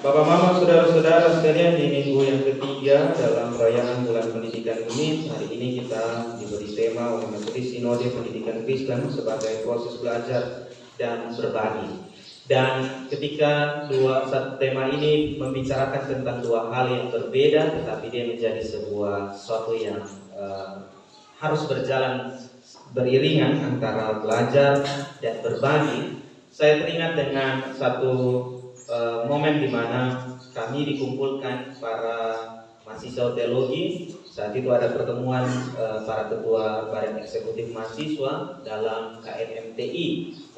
Bapak Mama, saudara-saudara sekalian, di minggu yang ketiga dalam perayaan bulan pendidikan ini, hari ini kita diberi tema oleh Majelis Sinode Pendidikan Kristen sebagai proses belajar dan berbagi. Dan ketika satu tema ini membicarakan tentang dua hal yang berbeda, tetapi dia menjadi sesuatu yang harus berjalan beriringan antara belajar dan berbagi. Saya teringat dengan satu momen di mana kami dikumpulkan para mahasiswa teologi. Saat itu ada pertemuan para ketua Badan Eksekutif Mahasiswa dalam KNMTI,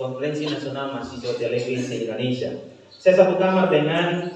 Konferensi Nasional Mahasiswa Teologi se-Indonesia. Saya satu kamar dengan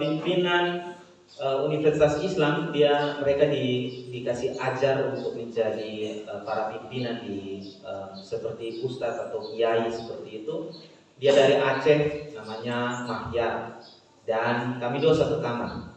pimpinan Universitas Islam. Mereka dikasih ajar untuk menjadi para pimpinan di seperti ustadz atau kiai seperti itu. Dia dari Aceh, namanya Mahyar, dan kami dua satu kamar.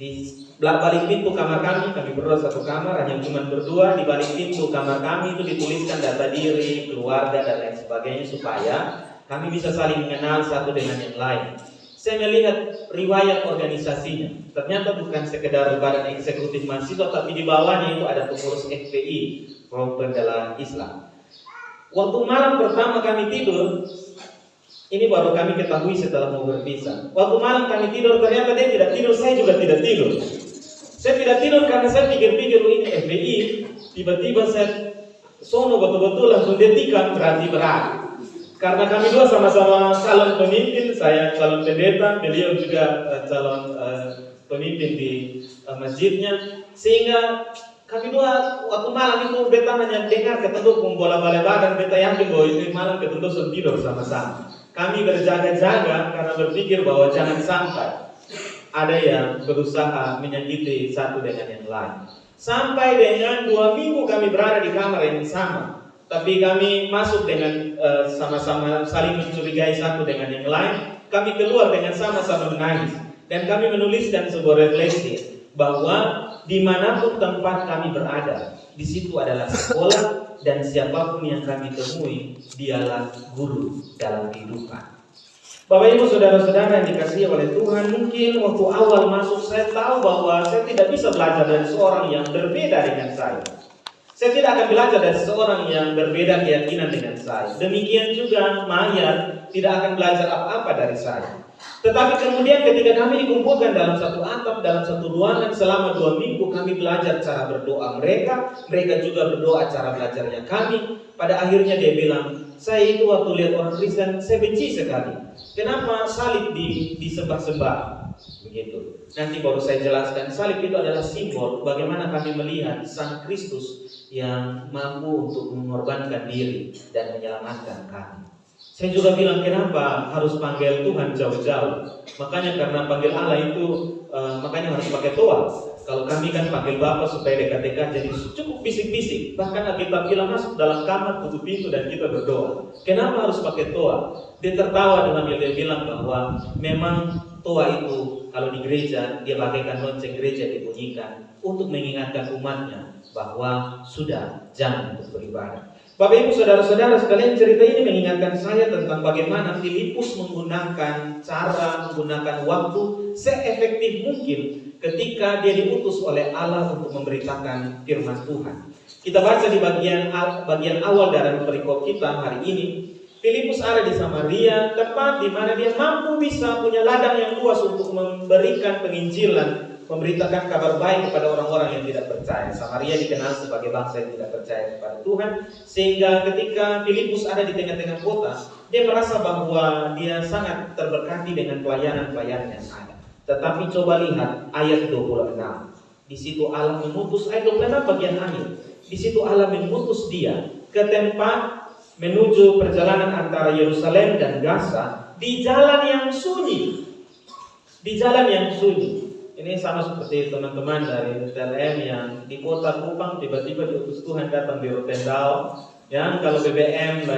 Di balik pintu kamar kami berdua satu kamar, hanya cuma berdua. Di balik pintu kamar kami itu dituliskan data diri, keluarga, dan lain sebagainya supaya kami bisa saling mengenal satu dengan yang lain. Saya melihat riwayat organisasinya, ternyata bukan sekedar Badan Eksekutif Mahasiswa, tapi di bawahnya itu ada pengurus FPI, Front Pembela Islam. Waktu malam pertama kami tidur, ini baru kami ketahui setelah mau berpisah. Waktu malam kami tidur, ternyata dia tidak tidur, saya juga tidak tidur. Saya tidak tidur karena saya pikir-pikir ini FPI. Tiba-tiba saya sono betul-betul langsung dia tikam, berarti berat. Karena kami dua sama-sama calon pemimpin, saya calon pendeta, beliau juga calon pemimpin di masjidnya. Sehingga kami dua waktu malam itu beta hanya dengar ketemu bola badan, beta yakin bahwa ini malam ketemu tidur sama-sama. Kami berjaga-jaga karena berpikir bahwa jangan sampai ada yang berusaha menyakiti satu dengan yang lain. Sampai dengan 2 minggu kami berada di kamar yang sama, tapi kami masuk dengan sama-sama saling mencurigai satu dengan yang lain. Kami keluar dengan sama-sama menangis, dan kami menuliskan sebuah refleksi bahwa dimanapun tempat kami berada, di situ adalah sekolah, dan siapapun yang kami temui, dialah guru dalam kehidupan. Bapak Ibu saudara-saudara yang dikasihi oleh Tuhan, mungkin waktu awal masuk saya tahu bahwa saya tidak bisa belajar dari seorang yang berbeda dengan saya. Saya tidak akan belajar dari seorang yang berbeda keyakinan dengan saya. Demikian juga Mahyar tidak akan belajar apa-apa dari saya. Tetapi kemudian ketika kami dikumpulkan dalam satu atap, dalam satu ruangan selama 2 minggu, kami belajar cara berdoa mereka juga berdoa cara belajarnya kami. Pada akhirnya dia bilang, saya itu waktu lihat orang Kristen, saya benci sekali. Kenapa salib disembah-sembah? Begitu. Nanti baru saya jelaskan, salib itu adalah simbol bagaimana kami melihat Sang Kristus yang mampu untuk mengorbankan diri dan menyelamatkan kami. Saya juga bilang, kenapa harus panggil Tuhan jauh-jauh? Makanya karena panggil Allah itu makanya harus pakai toa. Kalau kami kan panggil Bapa supaya dekat-dekat, jadi cukup bisik-bisik. Bahkan kita bilang masuk dalam kamar, tutup pintu dan kita berdoa. Kenapa harus pakai toa? Dia tertawa dengan dia bilang bahwa memang toa itu kalau di gereja dia bagaikan lonceng gereja dibunyikan untuk mengingatkan umatnya bahwa sudah jangan untuk beribadah. Bapak Ibu saudara-saudara sekalian, cerita ini mengingatkan saya tentang bagaimana Filipus menggunakan waktu seefektif mungkin ketika dia diutus oleh Allah untuk memberitakan firman Tuhan. Kita baca di bagian awal dari perikop kita hari ini. Filipus ada di Samaria, tempat di mana dia mampu bisa punya ladang yang luas untuk memberikan penginjilan, memberitakan kabar baik kepada orang-orang yang tidak percaya. Samaria dikenal sebagai bangsa yang tidak percaya kepada Tuhan, sehingga ketika Filipus ada di tengah-tengah kota, dia merasa bahwa dia sangat terberkati dengan pelayanan-pelayanan yang ada. Tetapi coba lihat ayat 26. Di situ Allah mengutus, ayat 26 bagian akhir. Di situ Allah mengutus dia ke tempat menuju perjalanan antara Yerusalem dan Gaza di jalan yang sunyi. Di jalan yang sunyi. Ini sama seperti teman-teman dari TLM yang di kota Kupang tiba-tiba diutus Tuhan datang di Rotendao. Yang kalau BBM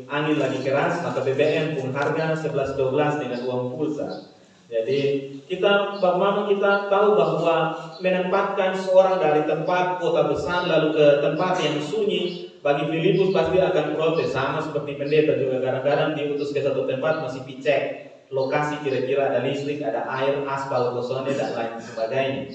angin lagi keras, maka BBM pun harga 11-12 dengan uang pulsa. Jadi kita tahu bahwa menempatkan seorang dari tempat kota besar lalu ke tempat yang sunyi, bagi Filipus pasti akan protes, sama seperti pendeta juga kadang-kadang diutus ke satu tempat masih picek. lokasi kira-kira ada listrik, ada air, aspal, kosone, dan lain sebagainya.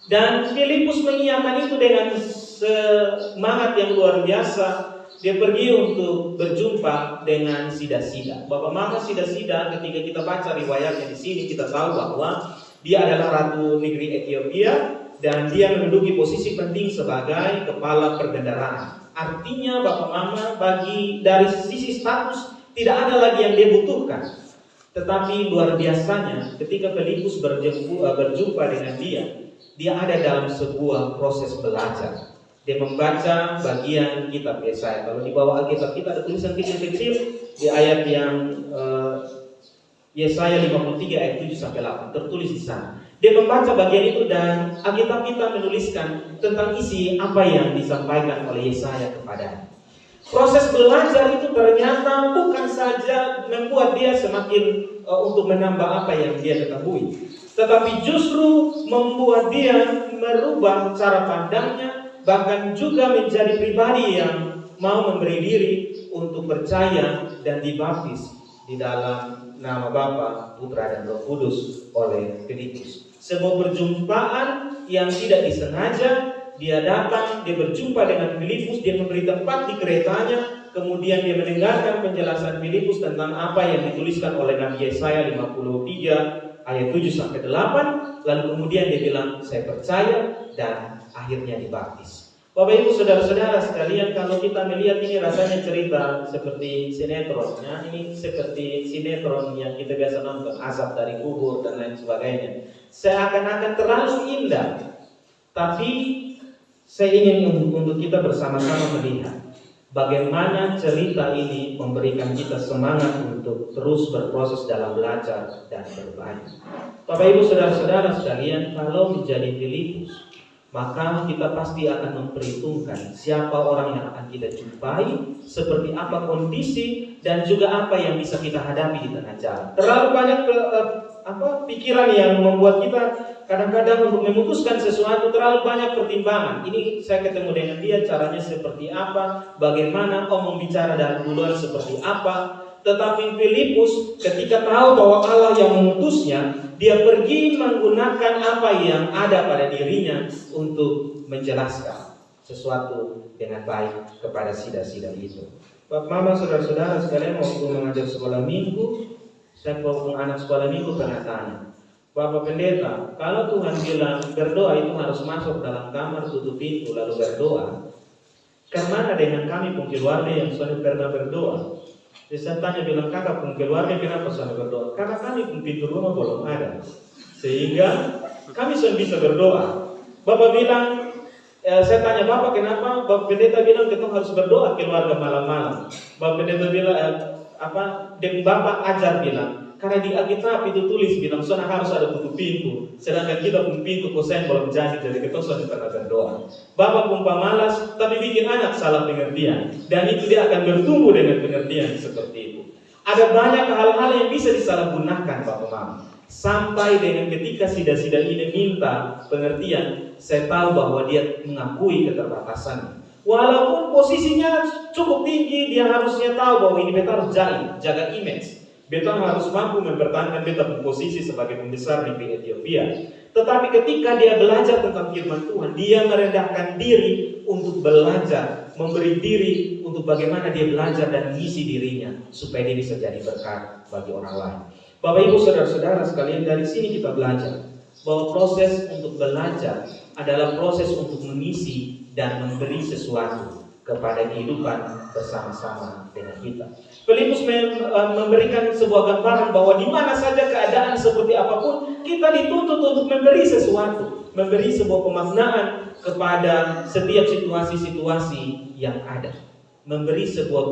Dan Filipus mengiyakan itu dengan semangat yang luar biasa. Dia pergi untuk berjumpa dengan Sida-Sida. Bapak Mama Sida-Sida, ketika kita baca riwayatnya di sini, kita tahu bahwa dia adalah ratu negeri Ethiopia dan dia menduduki posisi penting sebagai kepala perbendaharaan. Artinya Bapak Mama, dari sisi status tidak ada lagi yang dia butuhkan. Tetapi luar biasanya ketika Filipus berjumpa dengan dia ada dalam sebuah proses belajar. Dia membaca bagian kitab Yesaya. Kalau di bawah Alkitab kita ada tulisan kecil-kecil di ayat yang Yesaya 53 ayat 7 sampai 8 tertulis di sana. Dia membaca bagian itu dan Alkitab kita menuliskan tentang isi apa yang disampaikan oleh Yesaya kepadanya. Proses belajar itu ternyata bukan saja membuat dia semakin untuk menambah apa yang dia ketahui, tetapi justru membuat dia merubah cara pandangnya, bahkan juga menjadi pribadi yang mau memberi diri untuk percaya dan dibaptis di dalam nama Bapa, Putra dan Roh Kudus oleh Filipus. Sebuah perjumpaan yang tidak disengaja. Dia datang, dia berjumpa dengan Filipus, dia memberi tempat di keretanya, kemudian dia mendengarkan penjelasan Filipus tentang apa yang dituliskan oleh Nabi Yesaya 53 ayat 7 sampai 8, lalu kemudian dia bilang, saya percaya, dan akhirnya dibaptis. Bapak Ibu saudara-saudara sekalian, kalau kita melihat ini rasanya cerita seperti sinetron, ya, ini seperti sinetron yang kita biasa nonton, Azab dari Kubur dan lain sebagainya. Seakan-akan terlalu indah, tapi saya ingin untuk kita bersama-sama melihat bagaimana cerita ini memberikan kita semangat untuk terus berproses dalam belajar dan berbagi. Bapak Ibu saudara-saudara sekalian, kalau menjadi Filipus, maka kita pasti akan memperhitungkan siapa orang yang akan kita jumpai, seperti apa kondisi, dan juga apa yang bisa kita hadapi di tengah jalan. Terlalu banyak pikiran yang membuat kita kadang-kadang untuk memutuskan sesuatu terlalu banyak pertimbangan. Ini saya ketemu dengan dia, caranya seperti apa, bagaimana bicara dan duluan seperti apa. Tetapi Filipus ketika tahu bahwa Allah yang mengutusnya, dia pergi menggunakan apa yang ada pada dirinya untuk menjelaskan sesuatu dengan baik kepada Sida-Sida itu. Bapak Mama saudara-saudara sekalian, waktu mengajar sekolah minggu, saya kalau anak sekolah minggu pernah tanya, Bapak Pendeta, kalau Tuhan bilang berdoa itu harus masuk dalam kamar, tutup pintu lalu berdoa, kemana dengan kami pun keluarga yang sudah pernah berdoa? Jadi saya tanya, bilang kakak pun keluarga kenapa sudah berdoa? Karena kami pun pintu rumah belum ada, sehingga kami sudah bisa berdoa. Bapak bilang, saya tanya Bapak kenapa? Bapak Pendeta bilang kita harus berdoa keluarga malam-malam. Bapak Pendeta bilang Bapak ajar bilang, karena di Alkitab itu tulis bilang sudah harus ada tutup pintu, sedangkan kita pun pintu kosen belum jadi kita sudah pernah berdoa. Bapak pun pemalas, tapi bikin anak salah pengertian, dan itu dia akan bertumbuh dengan pengertian seperti itu. Ada banyak hal-hal yang bisa disalahgunakan Bapak Mama, sampai dengan ketika Sida-Sida ini minta pengertian, saya tahu bahwa dia mengakui keterbatasannya. Walaupun posisinya cukup tinggi, dia harusnya tahu bahwa ini beta harus jaga image. Beta harus mampu mempertahankan beta posisi sebagai pembesar negeri Ethiopia. Tetapi ketika dia belajar tentang firman Tuhan, dia merendahkan diri untuk belajar, memberi diri untuk bagaimana dia belajar dan mengisi dirinya supaya dia bisa jadi berkat bagi orang lain. Bapak Ibu saudara-saudara sekalian, dari sini kita belajar bahwa proses untuk belajar adalah proses untuk mengisi dan memberi sesuatu kepada kehidupan bersama-sama dengan kita. Filipus memberikan sebuah gambaran bahwa di mana saja keadaan seperti apapun, kita dituntut untuk memberi sesuatu, memberi sebuah pemaknaan kepada setiap situasi-situasi yang ada, memberi sebuah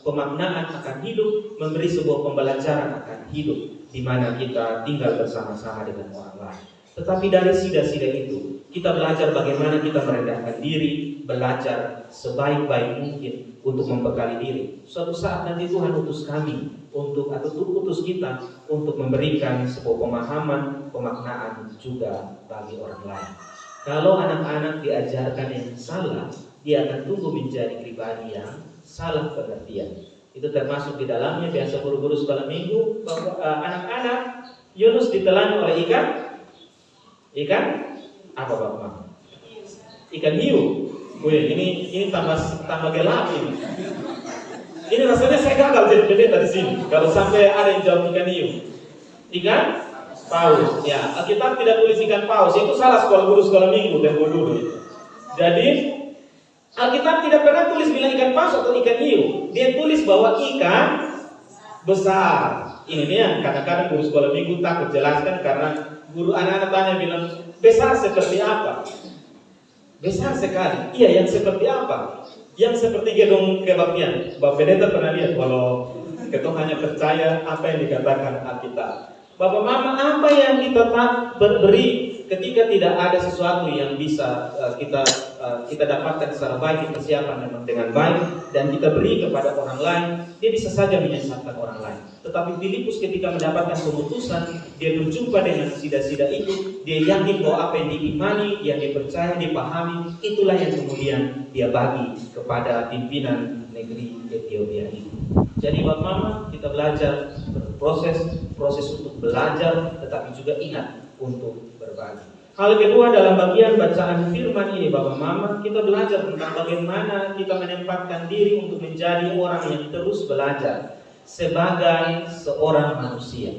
pemaknaan akan hidup, memberi sebuah pembelajaran akan hidup, di mana kita tinggal bersama-sama dengan orang lain. Tetapi dari Sida-Sida itu, kita belajar bagaimana kita merendahkan diri, belajar sebaik-baik mungkin untuk membekali diri. Suatu saat nanti Tuhan utus kami utus kita untuk memberikan sebuah pemahaman, pemaknaan juga bagi orang lain. Kalau anak-anak diajarkan yang salah, dia akan tumbuh menjadi pribadi yang salah pengertian. Itu termasuk di dalamnya biasa guru-guru sekolah minggu bahwa anak-anak Yunus ditelan oleh ikan apa Bapak? Ikan hiu. Wih, ini tambah gelap ini. Ini rasanya saya gagal jadi pendeta di sini. Kalau sampai ada yang jawab ikan hiu, ikan paus. Ya, Alkitab tidak tulis ikan paus. Itu salah sekolah minggu tempo dulu. Jadi Alkitab tidak pernah tulis bilang ikan paus atau ikan hiu. Dia tulis bahwa ikan besar. Ini nih yang kadang-kadang guru sekolah minggu takut jelaskan karena guru anak-anak tanya bilang besar seperti apa? Besar sekali. Iya, yang seperti apa? Yang seperti gedung kebaktian. Bapak Pendeta pernah lihat kalau ketong hanya percaya apa yang dikatakan Alkitab. Bapak Mama, apa yang kita beri ketika tidak ada sesuatu yang bisa kita dapatkan secara baik, persiapan memang dengan baik, dan kita beri kepada orang lain, dia bisa saja menyesatkan orang lain. Tetapi Filipus ketika mendapatkan keputusan, dia berjumpa dengan sida-sida itu, dia yakin bahwa apa yang diimani, yang dipercaya, dipahami, itulah yang kemudian dia bagi kepada pimpinan negeri Ethiopia itu. Jadi Bapak Mama, kita belajar proses untuk belajar, tetapi juga ingat untuk berbagi. Hal kedua dalam bagian bacaan firman ini Bapak Mama, kita belajar tentang bagaimana kita menempatkan diri untuk menjadi orang yang terus belajar sebagai seorang manusia.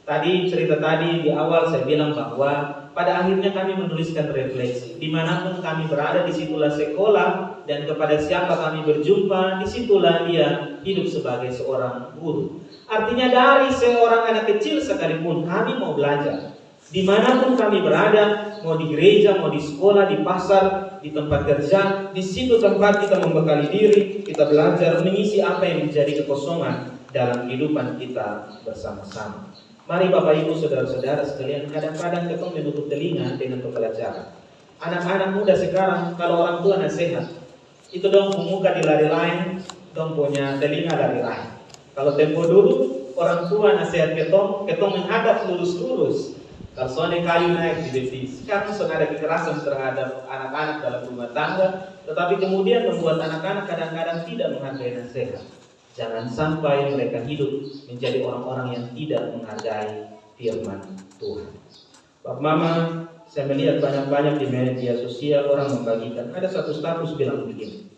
Cerita tadi di awal saya bilang bahwa pada akhirnya kami menuliskan refleksi. Dimanapun kami berada, disitulah sekolah, dan kepada siapa kami berjumpa, disitulah dia hidup sebagai seorang guru. Artinya dari seorang anak kecil sekalipun kami mau belajar. Dimanapun kami berada, mau di gereja, mau di sekolah, di pasar, di tempat kerja, di situ tempat kita membekali diri, kita belajar mengisi apa yang menjadi kekosongan dalam kehidupan kita bersama-sama. Mari Bapak Ibu Saudara-saudara sekalian, kadang-kadang kita menutup telinga dengan pembelajaran. Anak-anak muda sekarang kalau orang tua nasihat, itu dong muka di lari lain, dong punya telinga lari lain. Kalau tempo dulu orang tua nasihat ketong menghadap lurus-lurus. Kalau soalnya kayu naik di betis. Sekarang sudah ada kekerasan terhadap anak-anak dalam rumah tangga, tetapi kemudian membuat anak-anak kadang-kadang tidak menghargai nasihat. Jangan sampai mereka hidup menjadi orang-orang yang tidak menghargai firman Tuhan. Bapak Mama, saya melihat banyak-banyak di media sosial orang membagikan. Ada satu status bilang begini.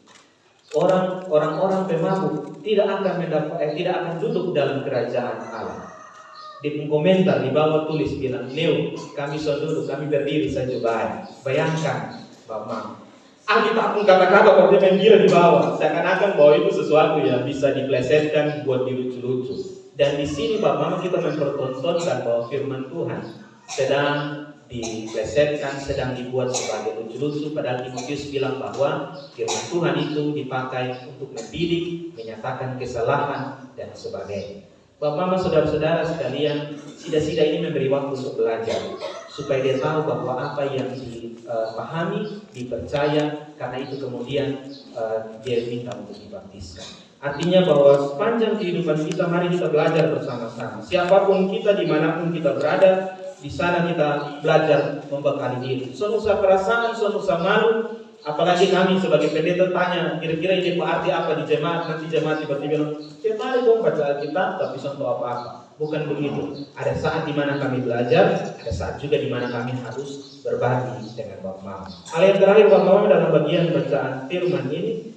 Orang-orang pemabuk tidak akan duduk dalam kerajaan Allah. Di komentar di bawah tulis bilang, Neo, kami sudah duduk, kami berdiri saja baik. Bayangkan, Bapak Mama. Alkitab pun kata-kata kalau dia main gila di bawah, seakan-akan bahwa itu sesuatu yang bisa diplesetkan buat dilucu-lucu. Dan di sini Bapak Mama kita mempertontonkan bahwa firman Tuhan sedang diplesetkan, sedang dibuat sebagai lucu-lucu. Padahal Timotius bilang bahwa firman Tuhan itu dipakai untuk mendidik, menyatakan kesalahan dan sebagainya. Bapak Mama Saudara-saudara sekalian, sida-sida ini memberi waktu untuk belajar supaya dia tahu bahwa apa yang dipahami, dipercaya, karena itu kemudian dia minta untuk dibaptiskan. Artinya bahwa sepanjang kehidupan kita, mari kita belajar bersama-sama. Siapapun kita, dimanapun kita berada, di sana kita belajar membekali diri. Soal usah perasaan, soal usah malu. Apalagi kami sebagai pendeta tanya, kira-kira ini arti apa di jemaat? Nanti jemaat tiba-tiba bilang, tiap hari dong baca Alkitab, tapi contoh apa-apa. Bukan begitu. Ada saat di mana kami belajar, ada saat juga di mana kami harus berbagi dengan Bapak Mama. Hal yang terakhir Bapak Mama dalam bagian bacaan firman ini,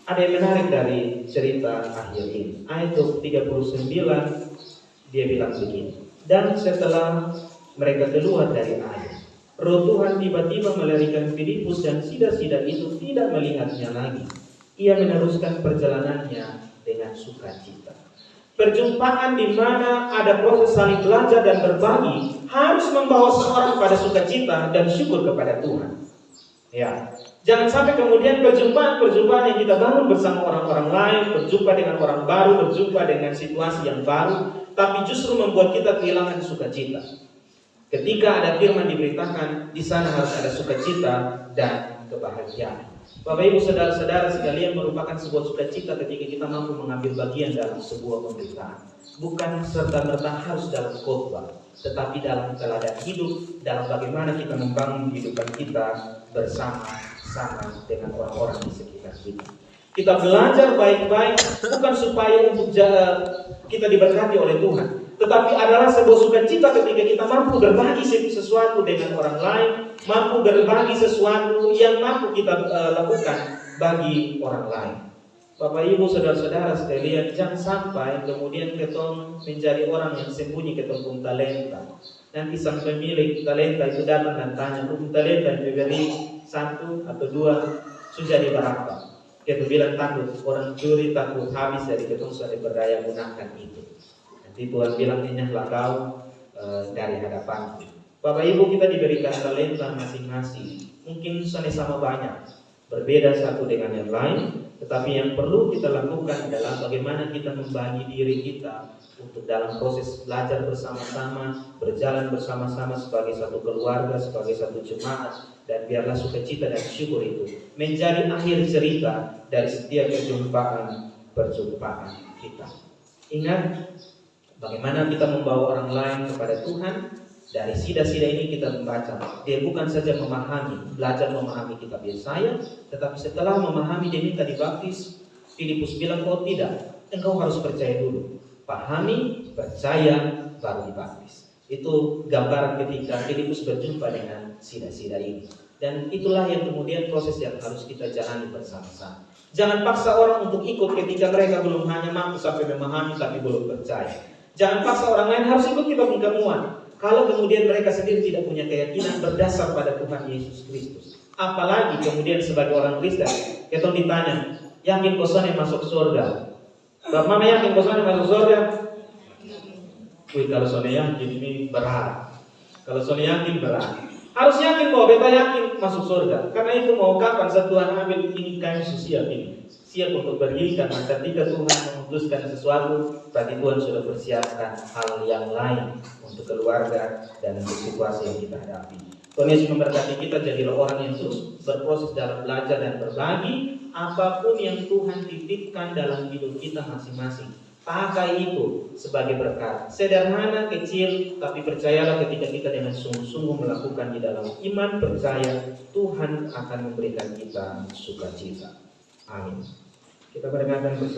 ada yang menarik dari cerita akhir ini. Ayat 39, dia bilang begini. Dan setelah mereka keluar dari air, Roh Tuhan tiba-tiba melarikan Filipus dan sida-sida itu tidak melihatnya lagi. Ia meneruskan perjalanannya dengan sukacita. Perjumpaan di mana ada proses saling belajar dan berbagi harus membawa seorang pada sukacita dan syukur kepada Tuhan. Ya, jangan sampai kemudian perjumpaan yang kita bangun bersama orang-orang lain, berjumpa dengan orang baru, berjumpa dengan situasi yang baru, tapi justru membuat kita kehilangan sukacita. Ketika ada firman diberitakan, di sana harus ada sukacita dan kebahagiaan. Bapak Ibu Saudara-saudara sekalian, merupakan sebuah sukacita ketika kita mampu mengambil bagian dalam sebuah pemberitaan. Bukan serta-merta harus dalam khotbah, tetapi dalam teladan hidup, dalam bagaimana kita membangun kehidupan kita bersama-sama dengan orang-orang di sekitar kita. Kita belajar baik-baik bukan supaya untuk kita diberkati oleh Tuhan, tetapi adalah sebuah sukacita ketika kita mampu berbagi sesuatu dengan orang lain, mampu berbagi sesuatu yang mampu kita lakukan bagi orang lain. Bapak Ibu saudara-saudara sekalian, jangan sampai kemudian ketong menjadi orang yang sembunyi ketong pun talenta. Nanti sang pemilik talenta itu datang dan tanya, talenta yang diberi 1 atau 2 sudah berapa? Kita bilang takut, orang curi takut habis dari ketong sudah berdaya gunakan itu. Nanti Tuhan bilang, nyahlah kau dari hadapan. Bapak Ibu, kita diberikan talenta masing-masing. Mungkin sama banyak, berbeda satu dengan yang lain. Tetapi yang perlu kita lakukan adalah bagaimana kita membagi diri kita untuk dalam proses belajar bersama-sama, berjalan bersama-sama sebagai satu keluarga, sebagai satu jemaat, dan biarlah sukacita dan syukur itu menjadi akhir cerita dari setiap perjumpaan kita. Ingat bagaimana kita membawa orang lain kepada Tuhan. Dari sida-sida ini kita membaca, dia bukan saja memahami, belajar memahami kitab Yesaya, tetapi setelah memahami dia minta dibaptis. Filipus bilang, oh tidak, engkau harus percaya dulu. Pahami, percaya, baru dibaptis. Itu gambaran ketika Filipus berjumpa dengan sida-sida ini. Dan itulah yang kemudian proses yang harus kita jalani bersama-sama. Jangan paksa orang untuk ikut ketika mereka belum hanya mampu sampai memahami tapi belum percaya. Jangan paksa orang lain harus ikut kita kemuan. Kalau kemudian mereka sendiri tidak punya keyakinan berdasar pada Tuhan Yesus Kristus. Apalagi kemudian sebagai orang Kristen, kita ditanya, yakin kau sana masuk surga? Bapak Mama yakin kau sana masuk surga? Wih, kalau sana yakin ini berat. Kalau sana yakin berat. Harus yakin bahwa beta yakin masuk surga. Karena itu mau kapan Tuhan ambil ini kami siap ini. Siap untuk pergi, karena ketika Tuhan memutuskan sesuatu, berarti Tuhan sudah persiapkan hal yang lain untuk keluarga dan untuk situasi yang kita hadapi. Tuhan Yesus memberkati kita, jadilah orang yang terus berproses dalam belajar dan berbagi apapun yang Tuhan titipkan dalam hidup kita masing-masing. Pakai itu sebagai berkat. Sederhana, kecil, tapi percayalah ketika kita dengan sungguh-sungguh melakukan di dalam iman, percaya, Tuhan akan memberikan kita sukacita. Amin. Kita berdengarkan bersama.